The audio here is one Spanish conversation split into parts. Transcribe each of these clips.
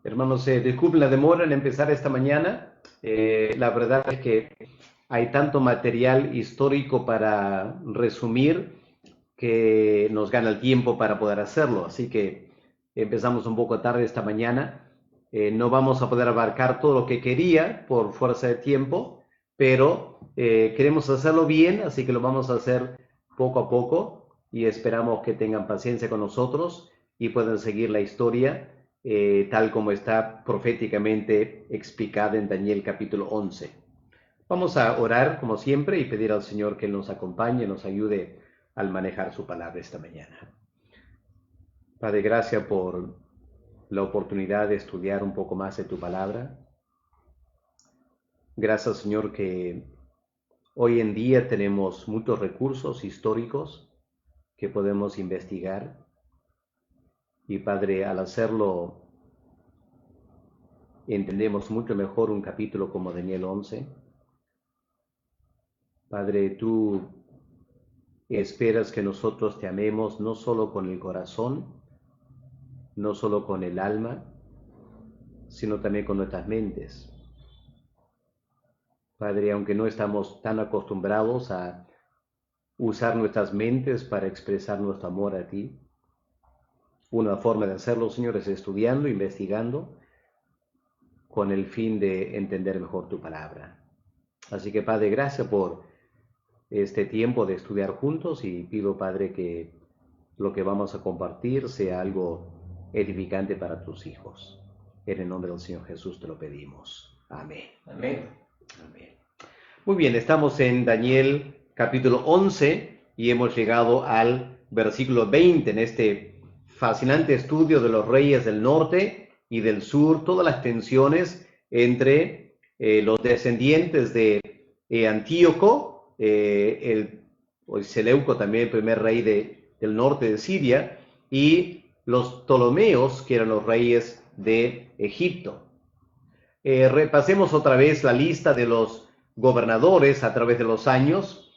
Hermanos, disculpen la demora en empezar esta mañana. La verdad es que hay tanto material histórico para resumir que nos gana el tiempo para poder hacerlo. Así que empezamos un poco tarde esta mañana. No vamos a poder abarcar todo lo que quería por fuerza de tiempo, pero queremos hacerlo bien, así que lo vamos a hacer poco a poco y esperamos que tengan paciencia con nosotros y puedan seguir la historia tal como está proféticamente explicada en Daniel capítulo 11. Vamos a orar como siempre y pedir al Señor que nos acompañe, nos ayude al manejar su palabra esta mañana. Padre, gracias por la oportunidad de estudiar un poco más de tu palabra. Gracias, Señor, que hoy en día tenemos muchos recursos históricos que podemos investigar. Y Padre, al hacerlo, entendemos mucho mejor un capítulo como Daniel 11. Padre, tú esperas que nosotros te amemos no solo con el corazón, no solo con el alma, sino también con nuestras mentes. Padre, aunque no estamos tan acostumbrados a usar nuestras mentes para expresar nuestro amor a ti, una forma de hacerlo, Señor, es estudiando, investigando, con el fin de entender mejor tu palabra. Así que, Padre, gracias por este tiempo de estudiar juntos y pido, Padre, que lo que vamos a compartir sea algo edificante para tus hijos. En el nombre del Señor Jesús te lo pedimos. Amén. Amén. Amén. Muy bien, estamos en Daniel capítulo 11 y hemos llegado al versículo 20 en este fascinante estudio de los reyes del norte y del sur, todas las tensiones entre los descendientes de Antíoco, o Seleuco también, el primer rey del norte de Siria, y los Ptolomeos, que eran los reyes de Egipto. Repasemos otra vez la lista de los gobernadores a través de los años.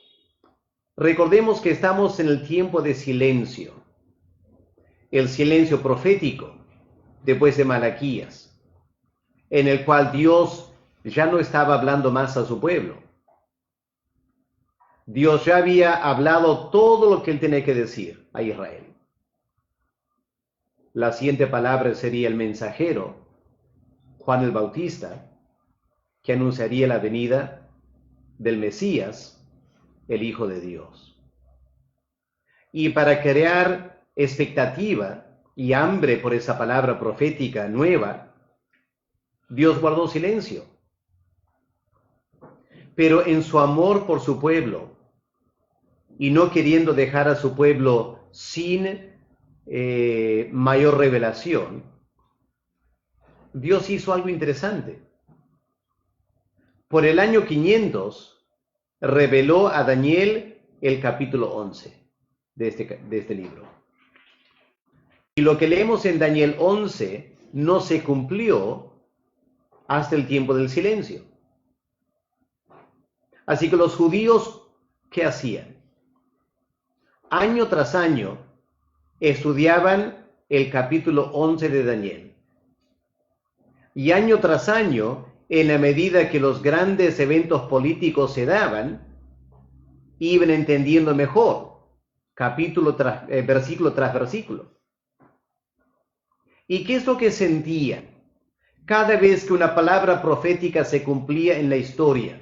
Recordemos que estamos en el tiempo de silencio, el silencio profético después de Malaquías, en el cual Dios ya no estaba hablando más a su pueblo. Dios ya había hablado todo lo que él tenía que decir a Israel. La siguiente palabra sería el mensajero, Juan el Bautista, que anunciaría la venida del Mesías, el Hijo de Dios. Y para crear expectativa y hambre por esa palabra profética nueva, Dios guardó silencio. Pero en su amor por su pueblo, y no queriendo dejar a su pueblo sin mayor revelación, Dios hizo algo interesante. Por el año 500, reveló a Daniel el capítulo 11 de este libro. Y lo que leemos en Daniel 11 no se cumplió hasta el tiempo del silencio. Así que los judíos, ¿qué hacían? Año tras año estudiaban el capítulo 11 de Daniel. Y año tras año, en la medida que los grandes eventos políticos se daban, iban entendiendo mejor, versículo tras versículo. ¿Y qué es lo que sentían? Cada vez que una palabra profética se cumplía en la historia,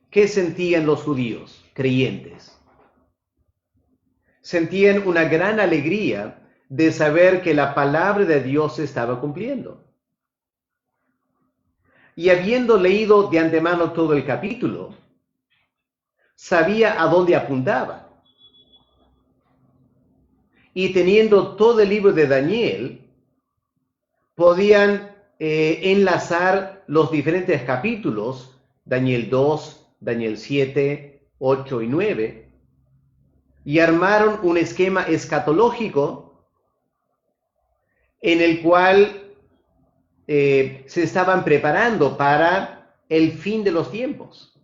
¿qué sentían los judíos creyentes? Sentían una gran alegría de saber que la palabra de Dios se estaba cumpliendo. Y habiendo leído de antemano todo el capítulo, sabía a dónde apuntaba. Y teniendo todo el libro de Daniel, podían enlazar los diferentes capítulos, Daniel 2, Daniel 7, 8 y 9, y armaron un esquema escatológico en el cual se estaban preparando para el fin de los tiempos.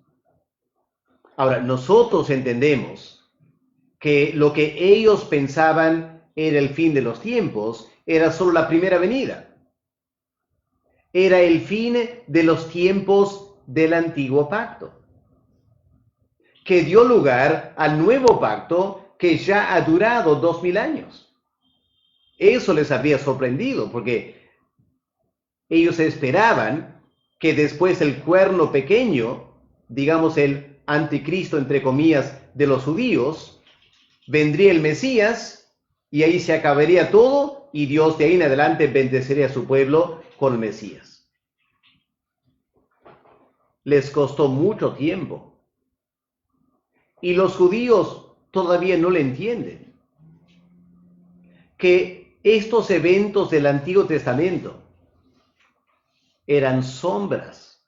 Ahora, nosotros entendemos que lo que ellos pensaban era el fin de los tiempos, era solo la primera venida. era el fin de los tiempos del antiguo pacto, que dio lugar al nuevo pacto que ya ha durado 2000 años. Eso les habría sorprendido, porque ellos esperaban que después el cuerno pequeño, digamos el anticristo entre comillas de los judíos, vendría el Mesías y ahí se acabaría todo y Dios de ahí en adelante bendeciría a su pueblo con el Mesías. Les costó mucho tiempo y los judíos todavía no le entienden que estos eventos del Antiguo Testamento eran sombras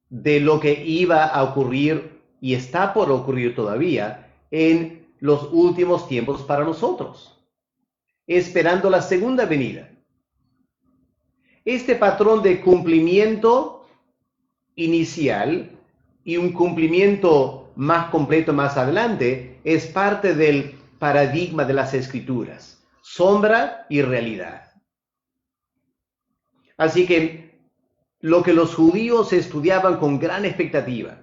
de lo que iba a ocurrir y está por ocurrir todavía en los últimos tiempos para nosotros, esperando la segunda venida. Este patrón de cumplimiento inicial y un cumplimiento más completo más adelante es parte del paradigma de las Escrituras, sombra y realidad. Así que lo que los judíos estudiaban con gran expectativa,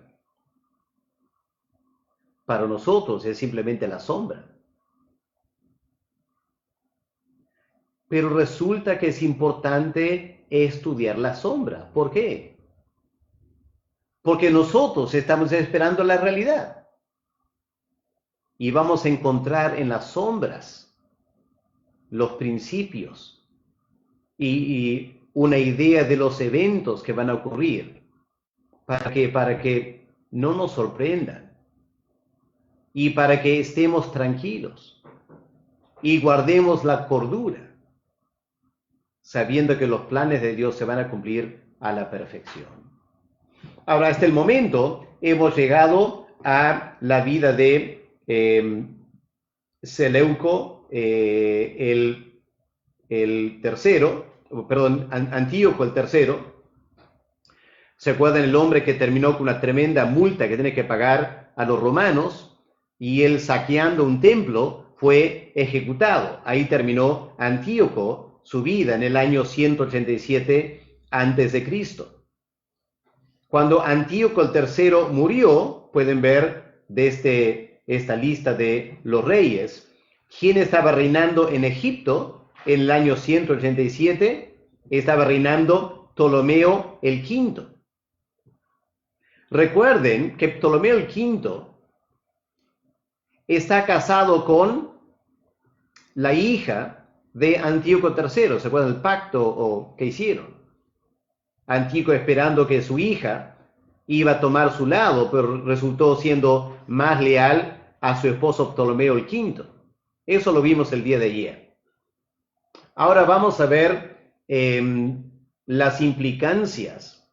para nosotros es simplemente la sombra. Pero resulta que es importante estudiar la sombra. ¿Por qué? Porque nosotros estamos esperando la realidad. Y vamos a encontrar en las sombras los principios y una idea de los eventos que van a ocurrir para que no nos sorprendan y para que estemos tranquilos y guardemos la cordura, sabiendo que los planes de Dios se van a cumplir a la perfección. Ahora, hasta el momento, hemos llegado a la vida de Seleuco, el tercero, perdón, Antíoco el tercero. ¿Se acuerdan el hombre que terminó con una tremenda multa que tiene que pagar a los romanos? Y él, saqueando un templo, fue ejecutado. Ahí terminó Antíoco su vida en el año 187 a.C. Cuando Antíoco el tercero murió, pueden ver desde esta lista de los reyes, ¿quién estaba reinando en Egipto en el año 187? Estaba reinando Ptolomeo el quinto. Recuerden que Ptolomeo el quinto está casado con la hija de Antíoco III. ¿Se acuerdan del pacto que hicieron? Antíoco esperando que su hija iba a tomar su lado, pero resultó siendo más leal a su esposo Ptolomeo el quinto. Eso lo vimos el día de ayer. Ahora vamos a ver las implicancias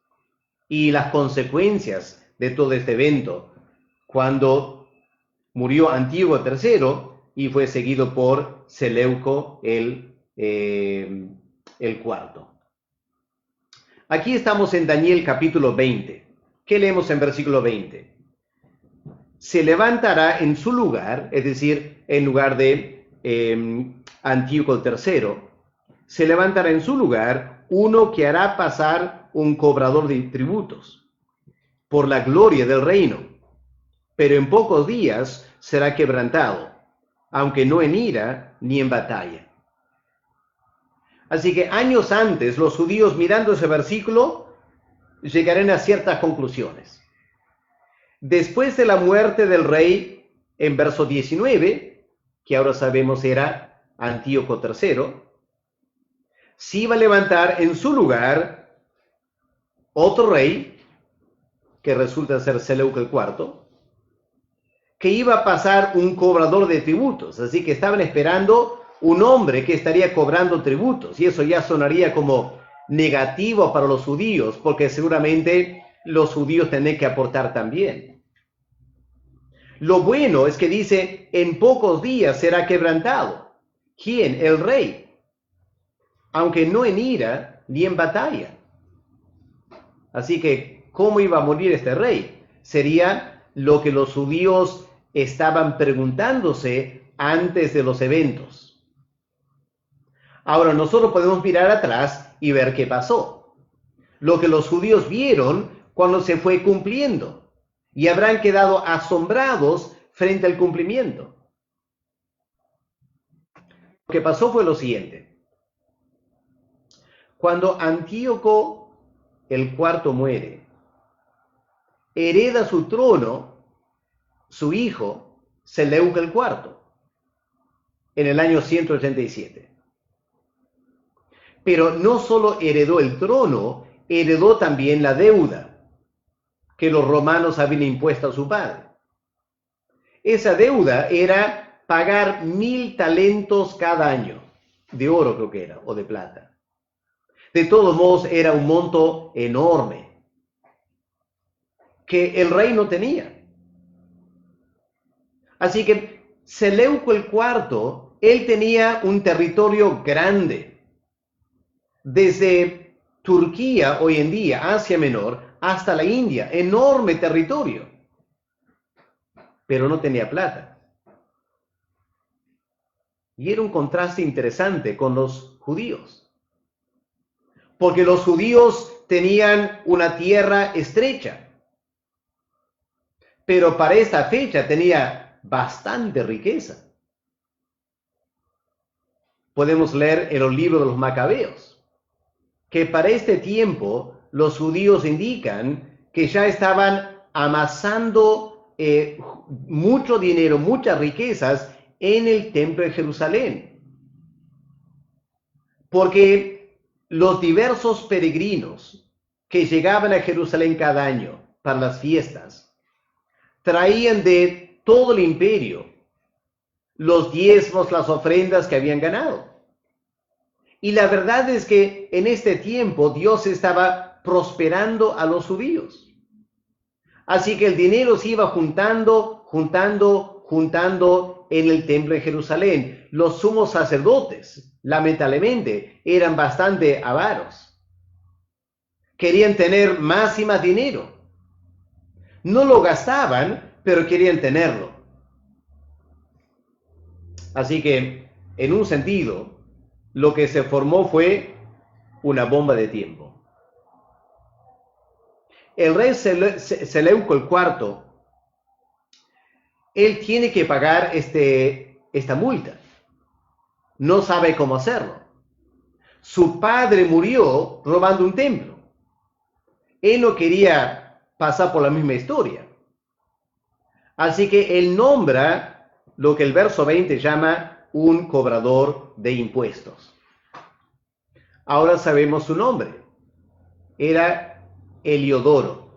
y las consecuencias de todo este evento cuando murió Antíoco III y fue seguido por Seleuco el cuarto. Aquí estamos en Daniel capítulo 20. ¿Qué leemos en versículo 20? Se levantará en su lugar, es decir, en lugar de Antíoco el III, se levantará en su lugar uno que hará pasar un cobrador de tributos por la gloria del reino, pero en pocos días será quebrantado, aunque no en ira ni en batalla. Así que años antes, los judíos mirando ese versículo, llegarán a ciertas conclusiones. Después de la muerte del rey, en verso 19, que ahora sabemos era Antíoco III, se iba a levantar en su lugar otro rey, que resulta ser Seleuco el cuarto, que iba a pasar un cobrador de tributos. Así que estaban esperando un hombre que estaría cobrando tributos, y eso ya sonaría como negativo para los judíos, porque seguramente los judíos tendrán que aportar también. Lo bueno es que dice, en pocos días será quebrantado. ¿Quién? El rey. Aunque no en ira ni en batalla. Así que, ¿cómo iba a morir este rey? Sería lo que los judíos estaban preguntándose antes de los eventos. Ahora, nosotros podemos mirar atrás y ver qué pasó. Lo que los judíos vieron cuando se fue cumpliendo. Y habrán quedado asombrados frente al cumplimiento. Lo que pasó fue lo siguiente. Cuando Antíoco el cuarto muere, hereda su trono su hijo Seleuco el cuarto en el año 187. Pero no solo heredó el trono, heredó también la deuda que los romanos habían impuesto a su padre. Esa deuda era pagar 1000 talentos cada año, de oro creo que era, o de plata. De todos modos, era un monto enorme que el rey no tenía. Así que Seleuco el cuarto, él tenía un territorio grande, desde Turquía hoy en día, Asia Menor, hasta la India, enorme territorio, pero no tenía plata. Y era un contraste interesante con los judíos, porque los judíos tenían una tierra estrecha, pero para esta fecha tenía bastante riqueza. Podemos leer en los libros de los Macabeos, que para este tiempo los judíos indican que ya estaban amasando mucho dinero, muchas riquezas en el templo de Jerusalén. Porque los diversos peregrinos que llegaban a Jerusalén cada año para las fiestas, traían de todo el imperio los diezmos, las ofrendas que habían ganado. Y la verdad es que en este tiempo Dios estaba prosperando a los judíos. Así que el dinero se iba juntando en el templo de Jerusalén. Los sumos sacerdotes, lamentablemente, eran bastante avaros. Querían tener más y más dinero. No lo gastaban, pero querían tenerlo. Así que, en un sentido, lo que se formó fue una bomba de tiempo. El rey Seleuco el cuarto, él tiene que pagar esta multa. No sabe cómo hacerlo. Su padre murió robando un templo. Él no quería pasar por la misma historia. Así que él nombra lo que el verso 20 llama un cobrador de impuestos. Ahora sabemos su nombre. Era Heliodoro.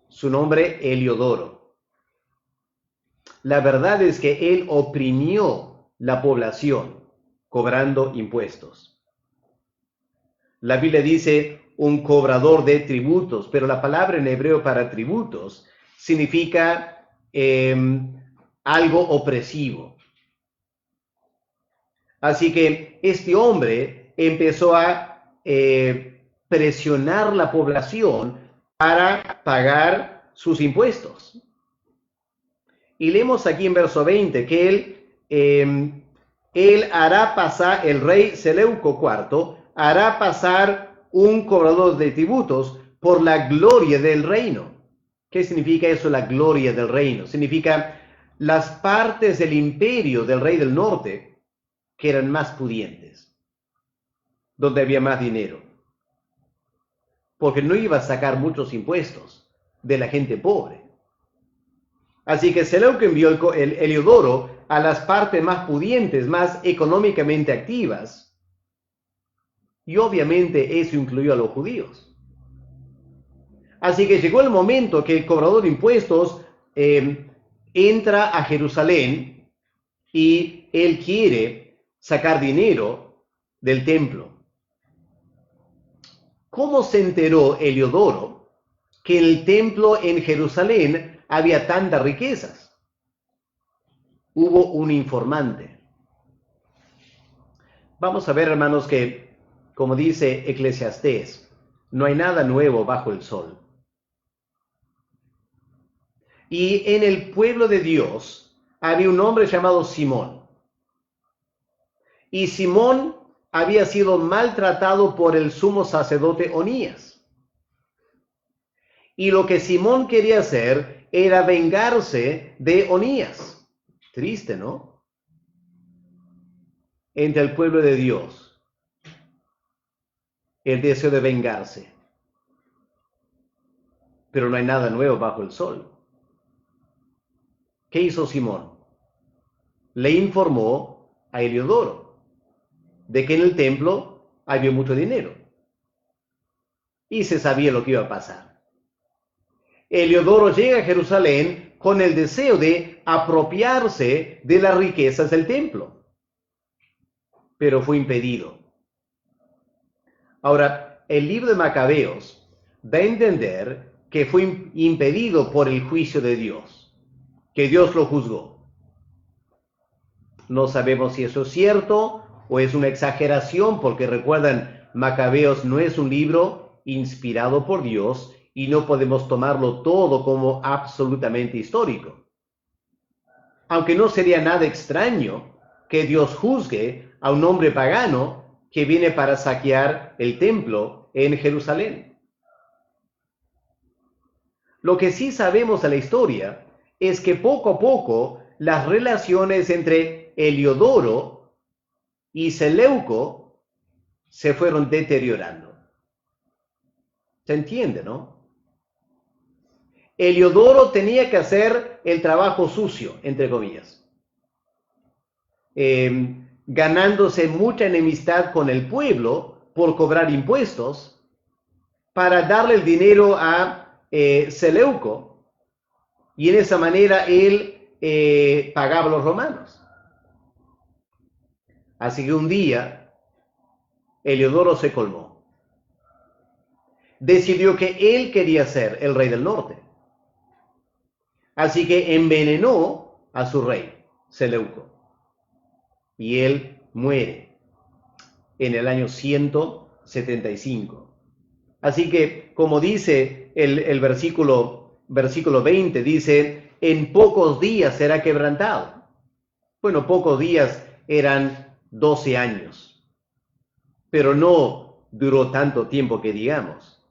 Su nombre, Heliodoro. La verdad es que él oprimió la población cobrando impuestos. La Biblia dice un cobrador de tributos, pero la palabra en hebreo para tributos significa algo opresivo. Así que este hombre empezó a presionar la población para pagar sus impuestos. Y leemos aquí en verso 20 que él hará pasar, el rey Seleuco IV, hará pasar un cobrador de tributos por la gloria del reino. ¿Qué significa eso, la gloria del reino? Significa las partes del imperio del rey del norte que eran más pudientes, donde había más dinero. Porque no iba a sacar muchos impuestos de la gente pobre. Así que Seleuco envió el Heliodoro a las partes más pudientes, más económicamente activas. Y obviamente eso incluyó a los judíos. Así que llegó el momento que el cobrador de impuestos entra a Jerusalén y él quiere sacar dinero del templo. ¿Cómo se enteró Heliodoro que en el templo en Jerusalén había tantas riquezas? Hubo un informante. Vamos a ver, hermanos, que, como dice Eclesiastés, no hay nada nuevo bajo el sol. Y en el pueblo de Dios había un hombre llamado Simón. Y Simón había sido maltratado por el sumo sacerdote Onías. Y lo que Simón quería hacer era vengarse de Onías. Triste, ¿no? Entre el pueblo de Dios, el deseo de vengarse. Pero no hay nada nuevo bajo el sol. ¿Qué hizo Simón? Le informó a Heliodoro de que en el templo había mucho dinero y se sabía lo que iba a pasar. Heliodoro llega a Jerusalén con el deseo de apropiarse de las riquezas del templo, pero fue impedido. Ahora, el libro de Macabeos da a entender que fue impedido por el juicio de Dios, que Dios lo juzgó. No sabemos si eso es cierto o es una exageración, porque recuerdan, Macabeos no es un libro inspirado por Dios y no podemos tomarlo todo como absolutamente histórico. Aunque no sería nada extraño que Dios juzgue a un hombre pagano que viene para saquear el templo en Jerusalén. Lo que sí sabemos de la historia es que poco a poco las relaciones entre Heliodoro y Seleuco se fueron deteriorando. ¿Se entiende, no? Heliodoro tenía que hacer el trabajo sucio, entre comillas, ganándose mucha enemistad con el pueblo por cobrar impuestos para darle el dinero a Seleuco, y en esa manera él pagaba a los romanos. Así que un día Heliodoro se colmó. Decidió que él quería ser el rey del norte. Así que envenenó a su rey, Seleuco. Y él muere en el año 175. Así que, como dice el versículo 20, dice, en pocos días será quebrantado. Bueno, pocos días eran 12 años, pero no duró tanto tiempo que digamos.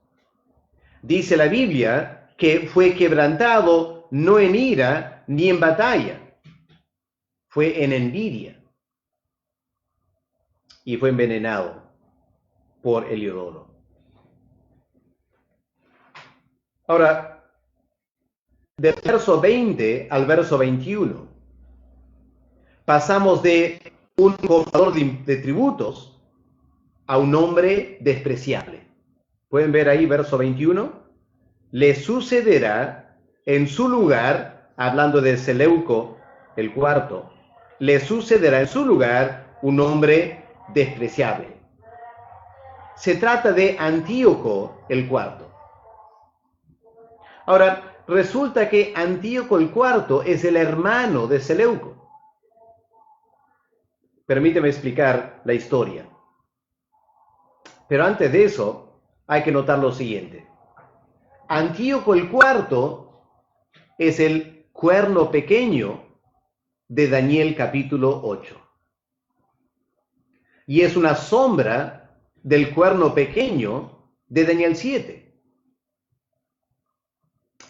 Dice la Biblia que fue quebrantado no en ira ni en batalla, fue en envidia y fue envenenado por Heliodoro. Ahora, del verso 20 al verso 21, pasamos de un cobrador de tributos a un hombre despreciable. ¿Pueden ver ahí verso 21? Le sucederá en su lugar, hablando de Seleuco el cuarto, le sucederá en su lugar un hombre despreciable. Se trata de Antíoco el cuarto. Ahora, resulta que Antíoco el cuarto es el hermano de Seleuco. Permíteme explicar la historia. Pero antes de eso, hay que notar lo siguiente. Antíoco el cuarto es el cuerno pequeño de Daniel capítulo 8. Y es una sombra del cuerno pequeño de Daniel 7.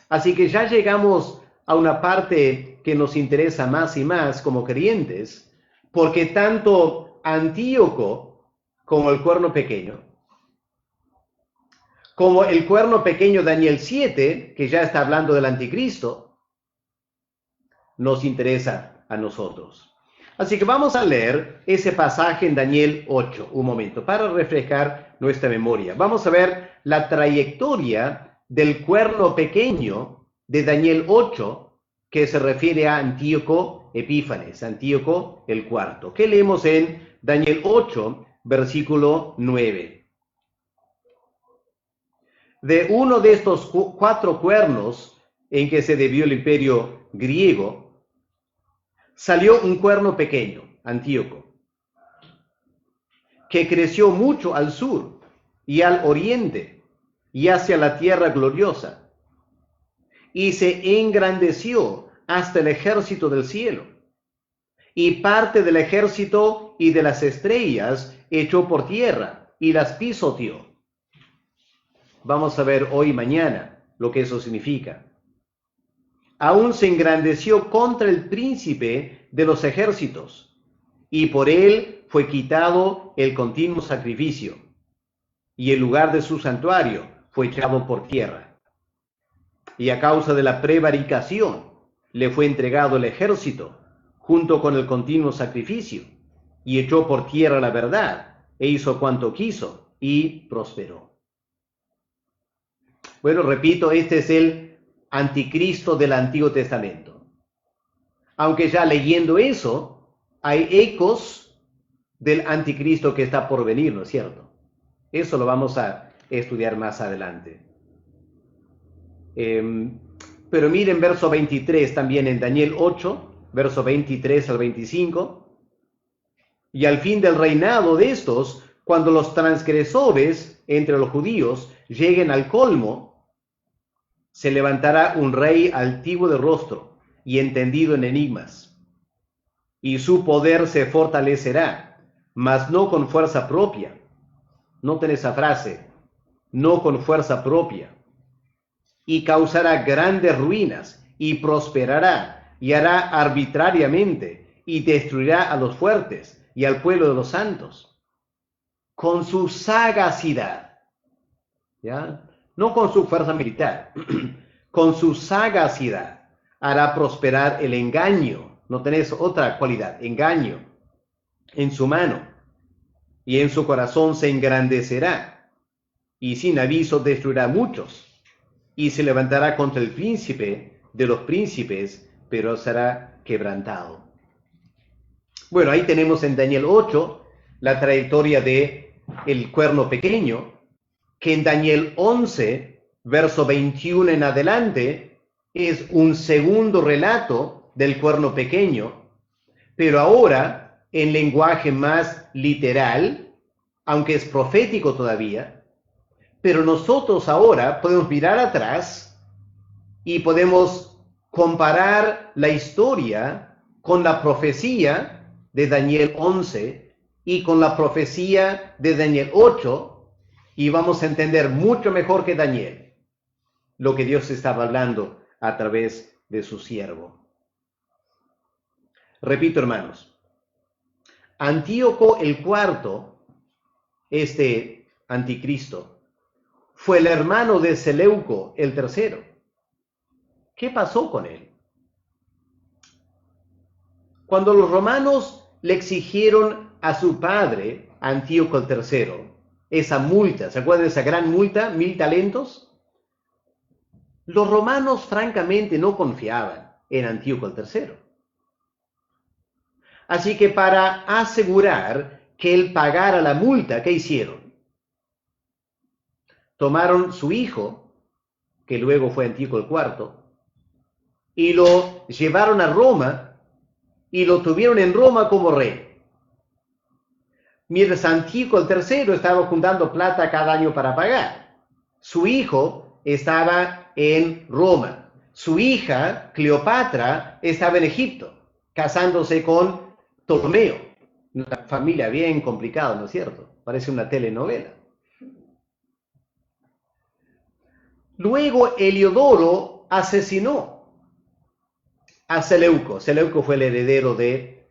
Así que ya llegamos a una parte que nos interesa más y más como creyentes, porque tanto Antíoco como el cuerno pequeño, como el cuerno pequeño Daniel 7, que ya está hablando del anticristo, nos interesa a nosotros. Así que vamos a leer ese pasaje en Daniel 8, un momento, para refrescar nuestra memoria. Vamos a ver la trayectoria del cuerno pequeño de Daniel 8, que se refiere a Antíoco Epífanes, Antíoco el cuarto. ¿Qué leemos en Daniel 8, versículo 9? De uno de estos 4 cuernos en que se debió el imperio griego, salió un cuerno pequeño, Antíoco, que creció mucho al sur y al oriente y hacia la tierra gloriosa, y se engrandeció hasta el ejército del cielo, y parte del ejército y de las estrellas echó por tierra y las pisoteó. Vamos a ver hoy y mañana lo que eso significa. Aún se engrandeció contra el príncipe de los ejércitos, y por él fue quitado el continuo sacrificio, y el lugar de su santuario fue echado por tierra. Y a causa de la prevaricación le fue entregado el ejército, junto con el continuo sacrificio, y echó por tierra la verdad, e hizo cuanto quiso, y prosperó. Bueno, repito, este es el anticristo del Antiguo Testamento. Aunque ya leyendo eso, hay ecos del anticristo que está por venir, ¿no es cierto? Eso lo vamos a estudiar más adelante. Pero miren verso 23 también en Daniel 8, verso 23 al 25. Y al fin del reinado de estos, cuando los transgresores entre los judíos lleguen al colmo, se levantará un rey altivo de rostro y entendido en enigmas, y su poder se fortalecerá, mas no con fuerza propia. Noten esa frase, no con fuerza propia. Y causará grandes ruinas, y prosperará, y hará arbitrariamente, y destruirá a los fuertes, y al pueblo de los santos. Con su sagacidad, ¿ya? No con su fuerza militar, con su sagacidad hará prosperar el engaño. No tenés otra cualidad, engaño, en su mano, y en su corazón se engrandecerá, y sin aviso destruirá a muchos, y se levantará contra el príncipe de los príncipes, pero será quebrantado. Bueno, ahí tenemos en Daniel 8 la trayectoria de el cuerno pequeño, que en Daniel 11, verso 21 en adelante, es un segundo relato del cuerno pequeño, pero ahora en lenguaje más literal, aunque es profético todavía, pero nosotros ahora podemos mirar atrás y podemos comparar la historia con la profecía de Daniel 11 y con la profecía de Daniel 8, y vamos a entender mucho mejor que Daniel lo que Dios estaba hablando a través de su siervo. Repito, hermanos, Antíoco el cuarto, este anticristo, fue el hermano de Seleuco el tercero. ¿Qué pasó con él? Cuando los romanos le exigieron a su padre, Antíoco el tercero, esa multa, ¿se acuerdan de esa gran multa, 1000 talentos? Los romanos francamente no confiaban en Antíoco el tercero. Así que para asegurar que él pagara la multa, ¿qué hicieron? Tomaron su hijo, que luego fue Antíoco el cuarto, y lo llevaron a Roma y lo tuvieron en Roma como rey. Mientras Antíoco el tercero estaba juntando plata cada año para pagar. Su hijo estaba en Roma. Su hija, Cleopatra, estaba en Egipto, casándose con Ptolomeo. Una familia bien complicada, ¿no es cierto? Parece una telenovela. Luego Heliodoro asesinó a Seleuco. Seleuco fue el heredero de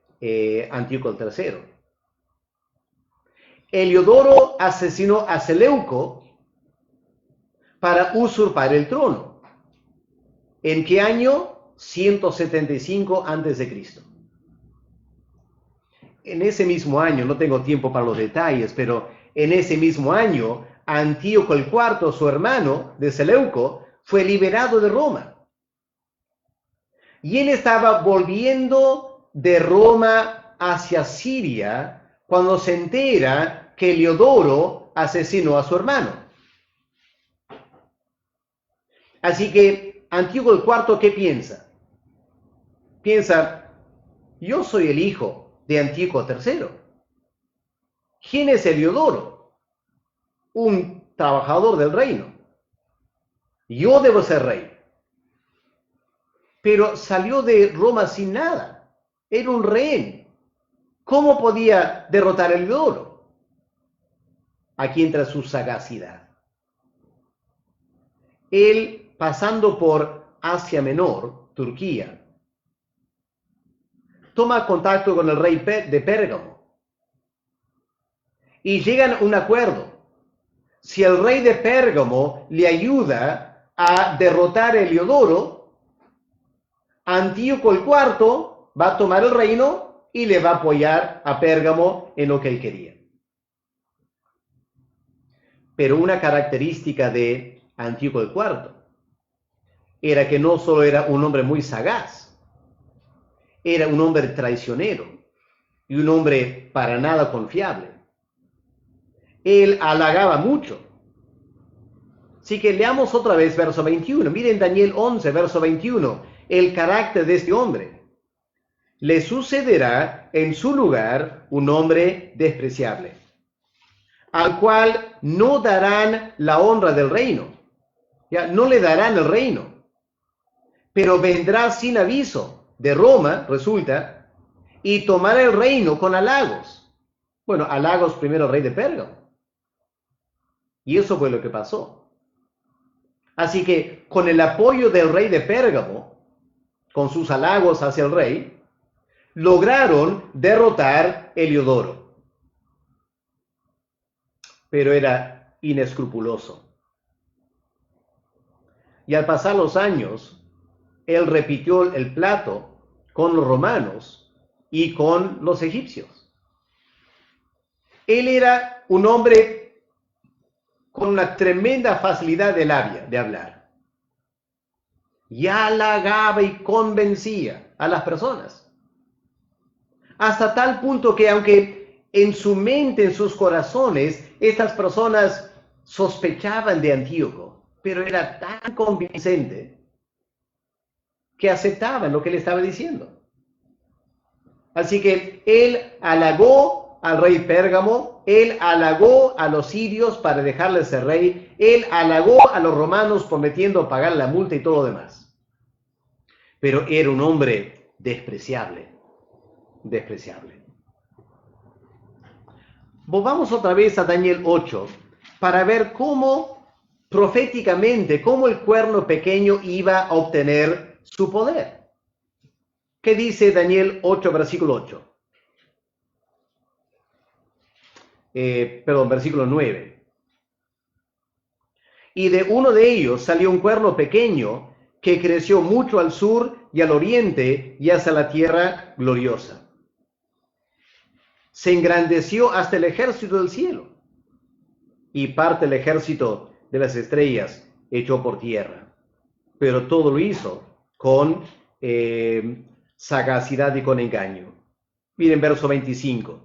Antíoco el tercero. Heliodoro asesinó a Seleuco para usurpar el trono. ¿En qué año? 175 a.C. En ese mismo año, no tengo tiempo para los detalles, pero en ese mismo año, Antíoco el cuarto, su hermano de Seleuco, fue liberado de Roma. Y él estaba volviendo de Roma hacia Siria cuando se entera que Heliodoro asesinó a su hermano. Así que Antíoco el cuarto, ¿qué piensa? Piensa, yo soy el hijo de Antíoco III. ¿Quién es Heliodoro? Un trabajador del reino. Yo debo ser rey. Pero salió de Roma sin nada. Era un rehén. ¿Cómo podía derrotar el ídolo? Aquí entra su sagacidad. Él, pasando por Asia Menor, Turquía, toma contacto con el rey de Pérgamo y llegan a un acuerdo. Si el rey de Pérgamo le ayuda a derrotar a Heliodoro, Antíoco IV va a tomar el reino y le va a apoyar a Pérgamo en lo que él quería. Pero una característica de Antíoco IV era que no solo era un hombre muy sagaz, era un hombre traicionero y un hombre para nada confiable. Él halagaba mucho. Así que leamos otra vez verso 21. Miren Daniel 11, verso 21. El carácter de este hombre. Le sucederá en su lugar un hombre despreciable, al cual no darán la honra del reino. Ya, no le darán el reino. Pero vendrá sin aviso de Roma, resulta, y tomará el reino con halagos. Bueno, halagos primero rey de Pérgamo. Y eso fue lo que pasó. Así que con el apoyo del rey de Pérgamo, con sus halagos hacia el rey, lograron derrotar a Heliodoro. Pero era inescrupuloso. Y al pasar los años, él repitió el plato con los romanos y con los egipcios. Él era un hombre con una tremenda facilidad de labia, de hablar. Y halagaba y convencía a las personas. Hasta tal punto que aunque en su mente, en sus corazones, estas personas sospechaban de Antíoco, pero era tan convincente que aceptaban lo que él estaba diciendo. Así que él halagó al rey Pérgamo, él halagó a los sirios para dejarles ser rey, él halagó a los romanos prometiendo pagar la multa y todo lo demás. Pero era un hombre despreciable, despreciable. Volvamos otra vez a Daniel 8 para ver cómo proféticamente, cómo el cuerno pequeño iba a obtener su poder. ¿Qué dice Daniel 8, versículo 8? Versículo 9. Y de uno de ellos salió un cuerno pequeño que creció mucho al sur y al oriente y hasta la tierra gloriosa. Se engrandeció hasta el ejército del cielo y parte del ejército de las estrellas echó por tierra. Pero todo lo hizo con sagacidad y con engaño. Miren verso 25.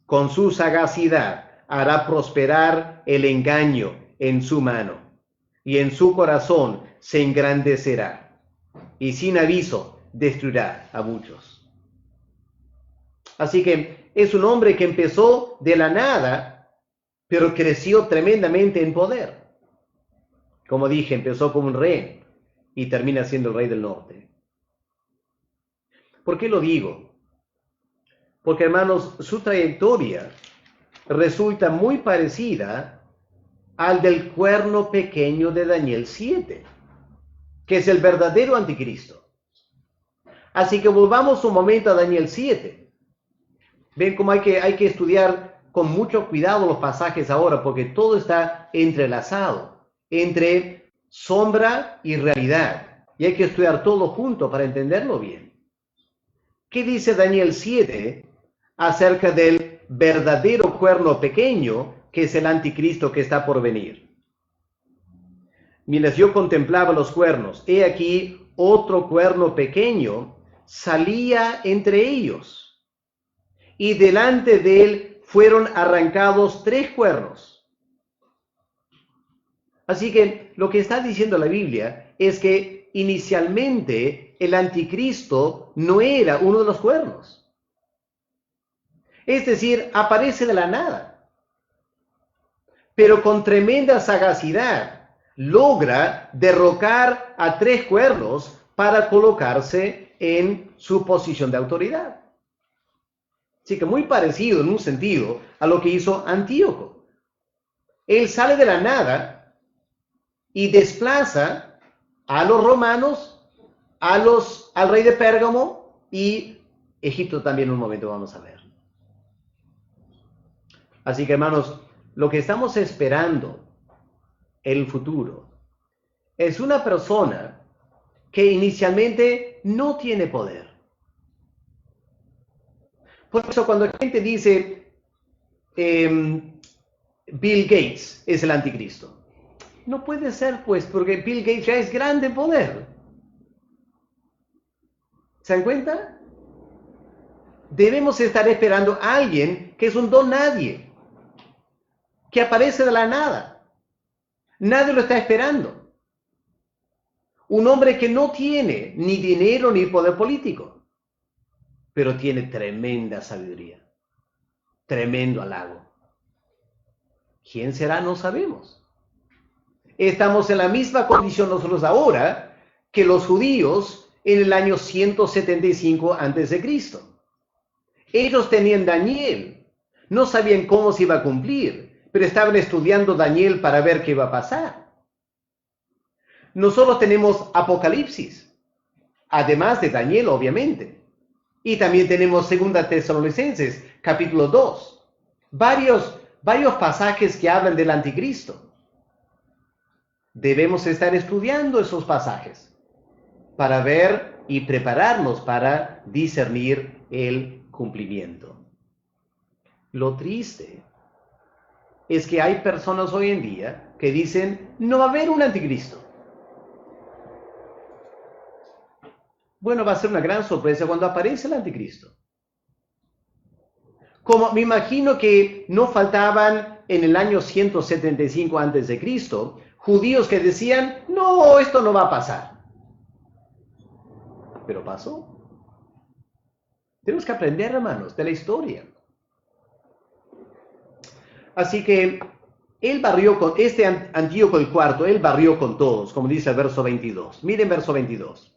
Con su sagacidad hará prosperar el engaño en su mano, y en su corazón se engrandecerá, y sin aviso destruirá a muchos. Así que es un hombre que empezó de la nada, pero creció tremendamente en poder. Como dije, empezó como un rey y termina siendo el rey del norte. ¿Por qué lo digo? Porque, hermanos, su trayectoria resulta muy parecida al del cuerno pequeño de Daniel 7, que es el verdadero anticristo. Así que volvamos un momento a Daniel 7. Ven cómo hay que estudiar con mucho cuidado los pasajes ahora, porque todo está entrelazado entre sombra y realidad. Y hay que estudiar todo junto para entenderlo bien. ¿Qué dice Daniel 7 acerca del verdadero cuerno pequeño, que es el anticristo que está por venir? Mientras yo contemplaba los cuernos, he aquí otro cuerno pequeño salía entre ellos, y delante de él fueron arrancados 3 cuernos. Así que lo que está diciendo la Biblia es que inicialmente el anticristo no era uno de los cuernos. Es decir, aparece de la nada, pero con tremenda sagacidad logra derrocar a 3 cuernos para colocarse en su posición de autoridad. Así que muy parecido en un sentido a lo que hizo Antíoco. Él sale de la nada y desplaza a los romanos, al rey de Pérgamo y Egipto también un momento vamos a ver. Así que hermanos, lo que estamos esperando en el futuro es una persona que inicialmente no tiene poder. Por eso cuando la gente dice Bill Gates es el anticristo, no puede ser pues porque Bill Gates ya es grande en poder. ¿Se dan cuenta? Debemos estar esperando a alguien que es un don nadie, que aparece de la nada. Nadie lo está esperando. Un hombre que no tiene ni dinero ni poder político, pero tiene tremenda sabiduría, tremendo halago. ¿Quién será? No sabemos. Estamos en la misma condición nosotros ahora que los judíos en el año 175 a.C. Ellos tenían Daniel, no sabían cómo se iba a cumplir, pero estaban estudiando Daniel para ver qué iba a pasar. Nosotros tenemos Apocalipsis, además de Daniel, obviamente. Y también tenemos 2 Tesalonicenses, capítulo 2. Varios pasajes que hablan del anticristo. Debemos estar estudiando esos pasajes para ver y prepararnos para discernir el cumplimiento. Lo triste es que hay personas hoy en día que dicen, no va a haber un anticristo. Bueno, va a ser una gran sorpresa cuando aparece el anticristo. Como me imagino que no faltaban en el año 175 a.C. judíos que decían, no, esto no va a pasar. Pero pasó. Tenemos que aprender, hermanos, de la historia. Así que él barrió con, Antíoco IV, él barrió con todos, como dice el verso 22. Miren verso 22.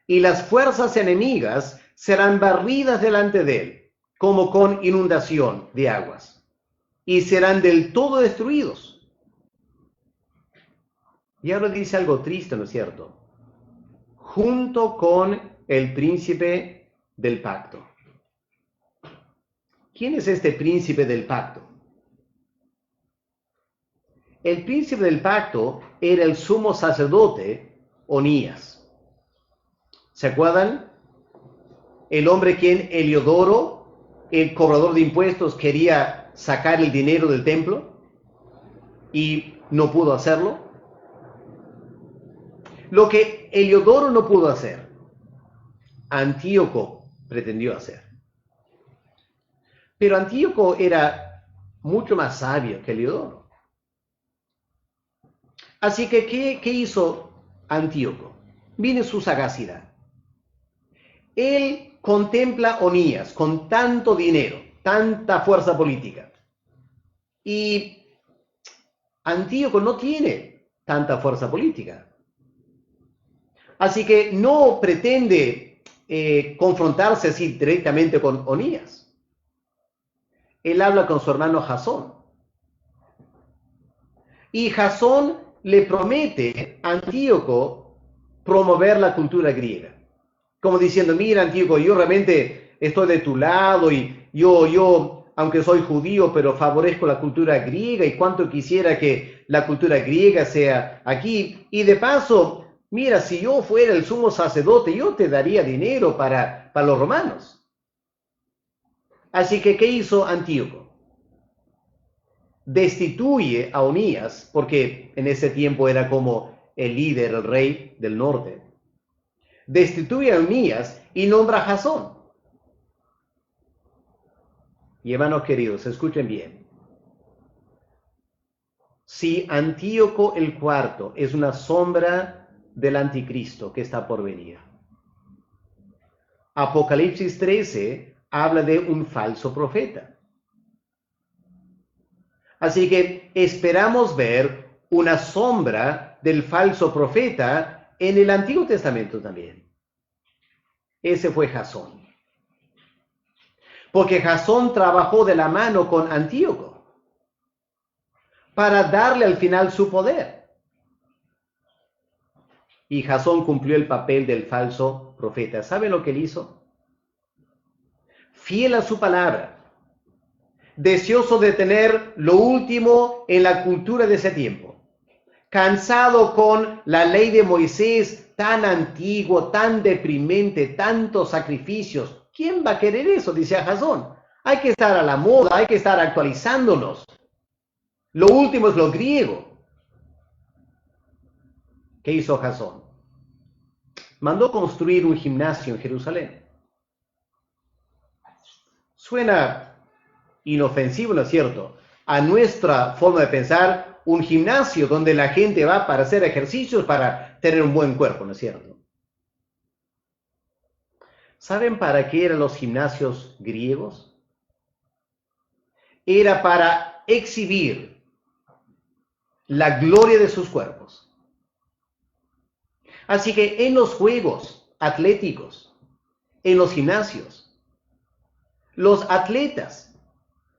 Y las fuerzas enemigas serán barridas delante de él, como con inundación de aguas, y serán del todo destruidos. Y ahora dice algo triste, ¿no es cierto? Junto con el príncipe del pacto. ¿Quién es este príncipe del pacto? El príncipe del pacto era el sumo sacerdote Onías. ¿Se acuerdan? El hombre quien Heliodoro, el cobrador de impuestos, quería sacar el dinero del templo y no pudo hacerlo. Lo que Heliodoro no pudo hacer, Antíoco pretendió hacer. Pero Antíoco era mucho más sabio que Heliodoro. Así que, ¿qué hizo Antíoco? Viene su sagacidad. Él contempla a Onías con tanto dinero, tanta fuerza política. Y Antíoco no tiene tanta fuerza política. Así que no pretende confrontarse así directamente con Onías. Él habla con su hermano Jasón. Y Jasón le promete a Antíoco promover la cultura griega. Como diciendo, mira Antíoco, yo realmente estoy de tu lado y yo, aunque soy judío, pero favorezco la cultura griega y cuánto quisiera que la cultura griega sea aquí. Y de paso, mira, si yo fuera el sumo sacerdote, yo te daría dinero para los romanos. Así que, ¿qué hizo Antíoco? Destituye a Onías, porque en ese tiempo era como el líder, el rey del norte. Destituye a Onías y nombra a Jasón. Y hermanos queridos, escuchen bien. Si Antíoco el IV es una sombra del anticristo que está por venir, Apocalipsis 13 habla de un falso profeta. Así que esperamos ver una sombra del falso profeta en el Antiguo Testamento también. Ese fue Jasón. porque Jasón trabajó de la mano con Antíoco para darle al final su poder. Y Jasón cumplió el papel del falso profeta. ¿Saben lo que él hizo? Fiel a su palabra, deseoso de tener lo último en la cultura de ese tiempo, cansado con la ley de Moisés tan antiguo, tan deprimente, tantos sacrificios. ¿Quién va a querer eso? Dice a Jasón. Hay que estar a la moda, hay que estar actualizándonos. Lo último es lo griego. ¿Qué hizo Jasón? Mandó construir un gimnasio en Jerusalén. Suena inofensivo, ¿no es cierto? A nuestra forma de pensar, un gimnasio donde la gente va para hacer ejercicios, para tener un buen cuerpo, ¿no es cierto? ¿Saben para qué eran los gimnasios griegos? Era para exhibir la gloria de sus cuerpos. Así que en los juegos atléticos, en los gimnasios, los atletas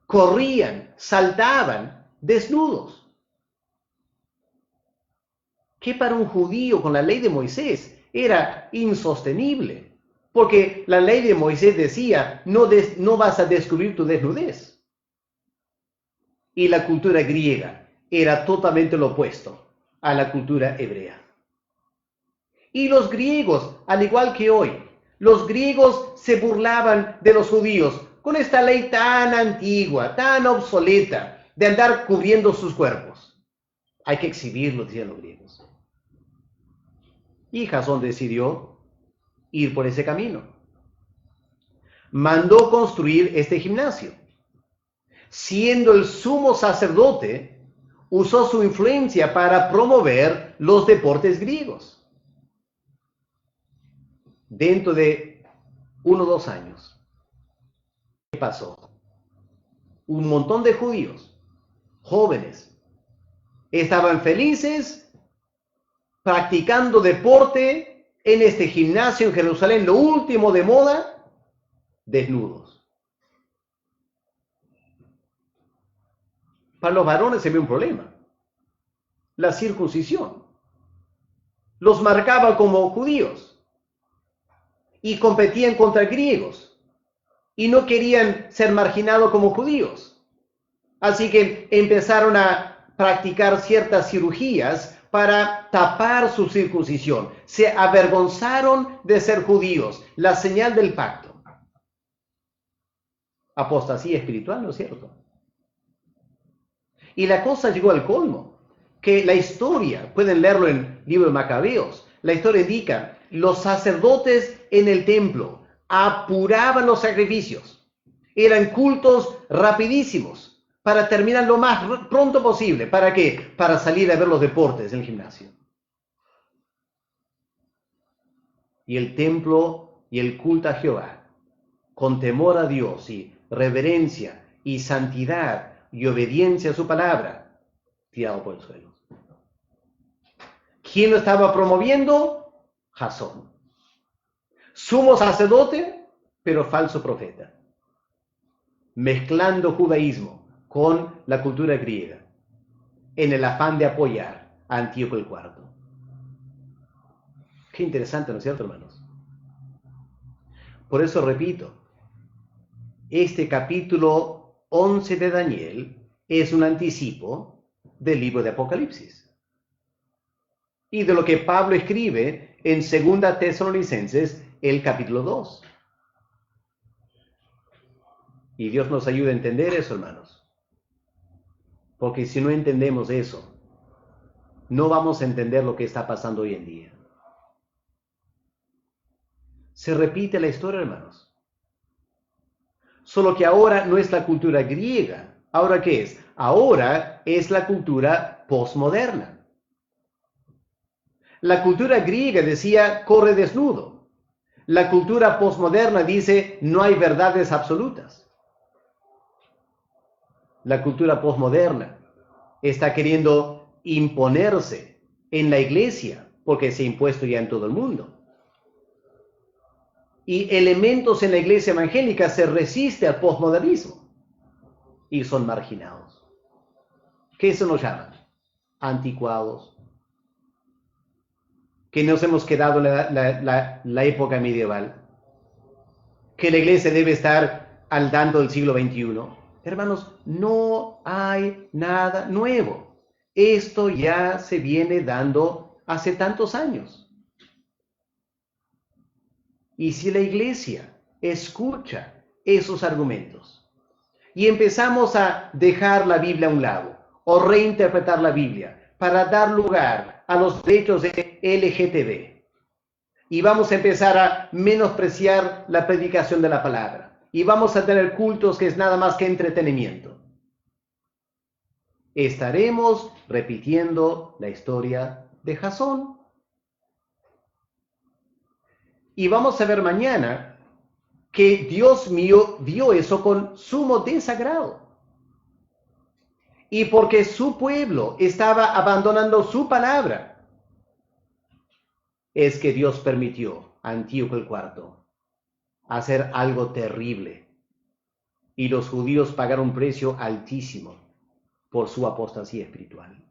corrían, saltaban desnudos. Que para un judío con la ley de Moisés era insostenible, porque la ley de Moisés decía, no vas a descubrir tu desnudez. Y la cultura griega era totalmente lo opuesto a la cultura hebrea. Y los griegos, al igual que hoy, los griegos se burlaban de los judíos con esta ley tan antigua, tan obsoleta, de andar cubriendo sus cuerpos. Hay que exhibirlo, decían los griegos. Y Jasón decidió ir por ese camino. Mandó construir este gimnasio. Siendo el sumo sacerdote, usó su influencia para promover los deportes griegos. Dentro de 1 o 2 años, ¿qué pasó? Un montón de judíos, jóvenes, estaban felices practicando deporte en este gimnasio en Jerusalén, lo último de moda, desnudos. Para los varones se ve un problema. La circuncisión los marcaba como judíos y competían contra griegos y no querían ser marginados como judíos. Así que empezaron a practicar ciertas cirugías para tapar su circuncisión. Se avergonzaron de ser judíos, la señal del pacto. Apostasía espiritual, ¿no es cierto? Y la cosa llegó al colmo, que la historia, pueden leerlo en el libro de Macabeos, la historia indica, los sacerdotes en el templo apuraban los sacrificios, eran cultos rapidísimos, para terminar lo más pronto posible. ¿Para qué? Para salir a ver los deportes en el gimnasio. Y el templo y el culto a Jehová, con temor a Dios y reverencia y santidad y obediencia a su palabra, tirado por el suelo. ¿Quién lo estaba promoviendo? Jasón. Sumo sacerdote, pero falso profeta. Mezclando judaísmo con la cultura griega, en el afán de apoyar a Antíoco IV. Qué interesante, ¿no es cierto, hermanos? Por eso repito, este capítulo 11 de Daniel es un anticipo del libro de Apocalipsis y de lo que Pablo escribe en 2 Tesalonicenses, el capítulo 2. Y Dios nos ayuda a entender eso, hermanos. Porque si no entendemos eso, no vamos a entender lo que está pasando hoy en día. Se repite la historia, hermanos. Solo que ahora no es la cultura griega. ¿Ahora qué es? Ahora es la cultura posmoderna. La cultura griega decía, corre desnudo. La cultura posmoderna dice, no hay verdades absolutas. La cultura posmoderna está queriendo imponerse en la iglesia, porque se ha impuesto ya en todo el mundo. y elementos en la iglesia evangélica se resisten al posmodernismo y son marginados. ¿Qué se nos llama? Anticuados. Que nos hemos quedado en la época medieval. Que la iglesia debe estar al tanto del siglo XXI. Hermanos, no hay nada nuevo. Esto ya se viene dando hace tantos años. Y si la iglesia escucha esos argumentos y empezamos a dejar la Biblia a un lado o reinterpretar la Biblia para dar lugar a los derechos de LGTB, y vamos a empezar a menospreciar la predicación de la palabra, y vamos a tener cultos que es nada más que entretenimiento, estaremos repitiendo la historia de Jasón. Y vamos a ver mañana que Dios mío vio eso con sumo desagrado. Y porque su pueblo estaba abandonando su palabra, es que Dios permitió a Antíoco IV hacer algo terrible. Y los judíos pagaron un precio altísimo por su apostasía espiritual.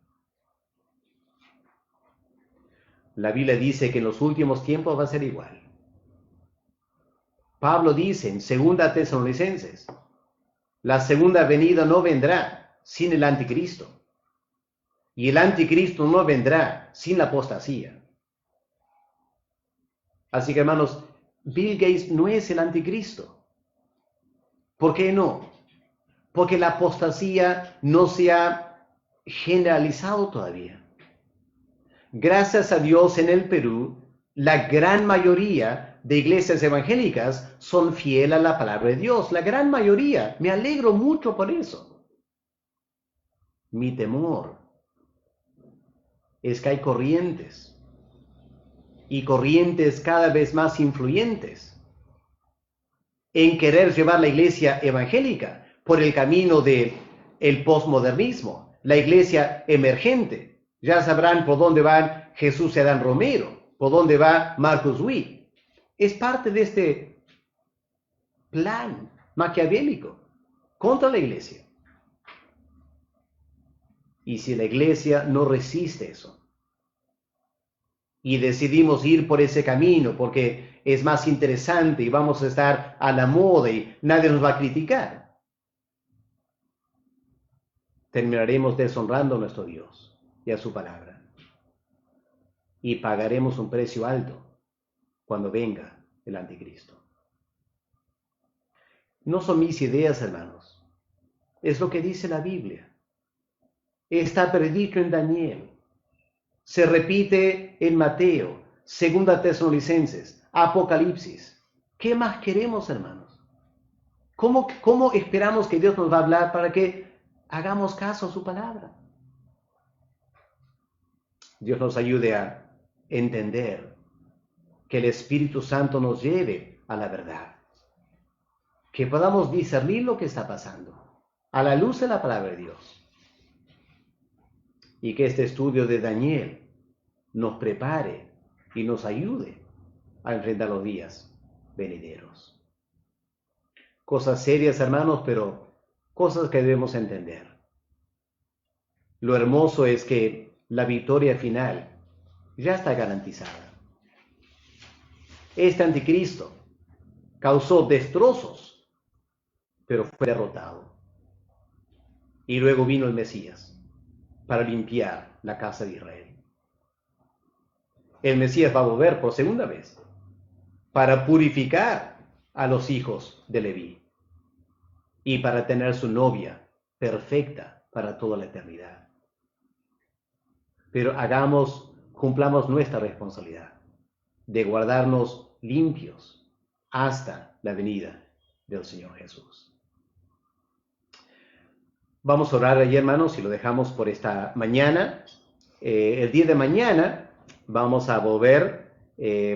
La Biblia dice que en los últimos tiempos va a ser igual. Pablo dice en 2 Tesalonicenses, la segunda venida no vendrá sin el anticristo. Y el anticristo no vendrá sin la apostasía. Así que hermanos, Bill Gates no es el anticristo. ¿Por qué no? Porque la apostasía no se ha generalizado todavía. Gracias a Dios en el Perú, la gran mayoría de iglesias evangélicas son fieles a la palabra de Dios. La gran mayoría. Me alegro mucho por eso. Mi temor es que hay corrientes, y corrientes cada vez más influyentes, en querer llevar la iglesia evangélica por el camino del posmodernismo, la iglesia emergente. Ya sabrán por dónde va Jesús Adán Romero, por dónde va Marcus Witt. Es parte de este plan maquiavélico contra la iglesia. Y si la iglesia no resiste eso, y decidimos ir por ese camino porque es más interesante y vamos a estar a la moda y nadie nos va a criticar, terminaremos deshonrando a nuestro Dios y a su palabra. Y pagaremos un precio alto cuando venga el anticristo. No son mis ideas, hermanos. Es lo que dice la Biblia. Está predicho en Daniel. Se repite en Mateo, 2 Tesalonicenses, Apocalipsis. ¿Qué más queremos, hermanos? ¿Cómo esperamos que Dios nos va a hablar para que hagamos caso a su palabra? Dios nos ayude a entender que el Espíritu Santo nos lleve a la verdad. Que podamos discernir lo que está pasando a la luz de la palabra de Dios. Y que este estudio de Daniel nos prepare y nos ayude a enfrentar los días venideros. Cosas serias, hermanos, pero cosas que debemos entender. Lo hermoso es que la victoria final ya está garantizada. Este anticristo causó destrozos, pero fue derrotado. Y luego vino el Mesías para limpiar la casa de Israel. El Mesías va a volver por segunda vez para purificar a los hijos de Leví y para tener su novia perfecta para toda la eternidad. Pero cumplamos nuestra responsabilidad de guardarnos limpios hasta la venida del Señor Jesús. Vamos a orar ahí, hermanos, y lo dejamos por esta mañana. El día de mañana vamos a volver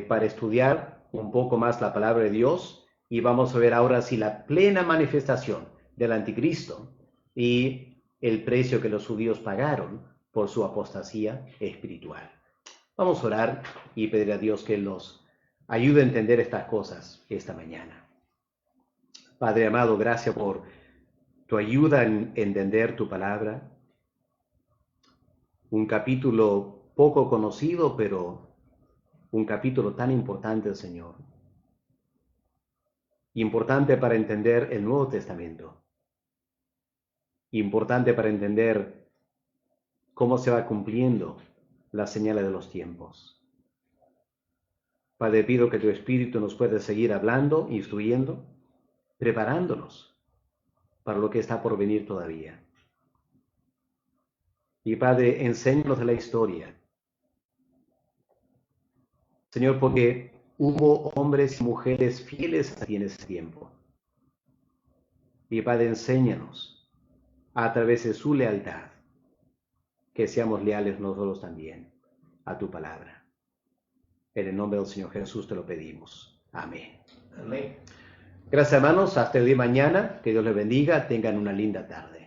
para estudiar un poco más la palabra de Dios y vamos a ver ahora sí la plena manifestación del anticristo y el precio que los judíos pagaron por su apostasía espiritual. Vamos a orar y pedir a Dios que los ayuda a entender estas cosas esta mañana. Padre amado, gracias por tu ayuda en entender tu palabra. Un capítulo poco conocido, pero un capítulo tan importante, Señor. Importante para entender el Nuevo Testamento. Importante para entender cómo se va cumpliendo las señales de los tiempos. Padre, pido que tu Espíritu nos pueda seguir hablando, instruyendo, preparándonos para lo que está por venir todavía. Y Padre, enséñanos de la historia. Señor, porque hubo hombres y mujeres fieles a ti en ese tiempo. Y Padre, enséñanos a través de su lealtad que seamos leales nosotros también a tu palabra. En el nombre del Señor Jesús te lo pedimos. Amén. Amén. Gracias, hermanos. Hasta el día de mañana. Que Dios les bendiga. Tengan una linda tarde.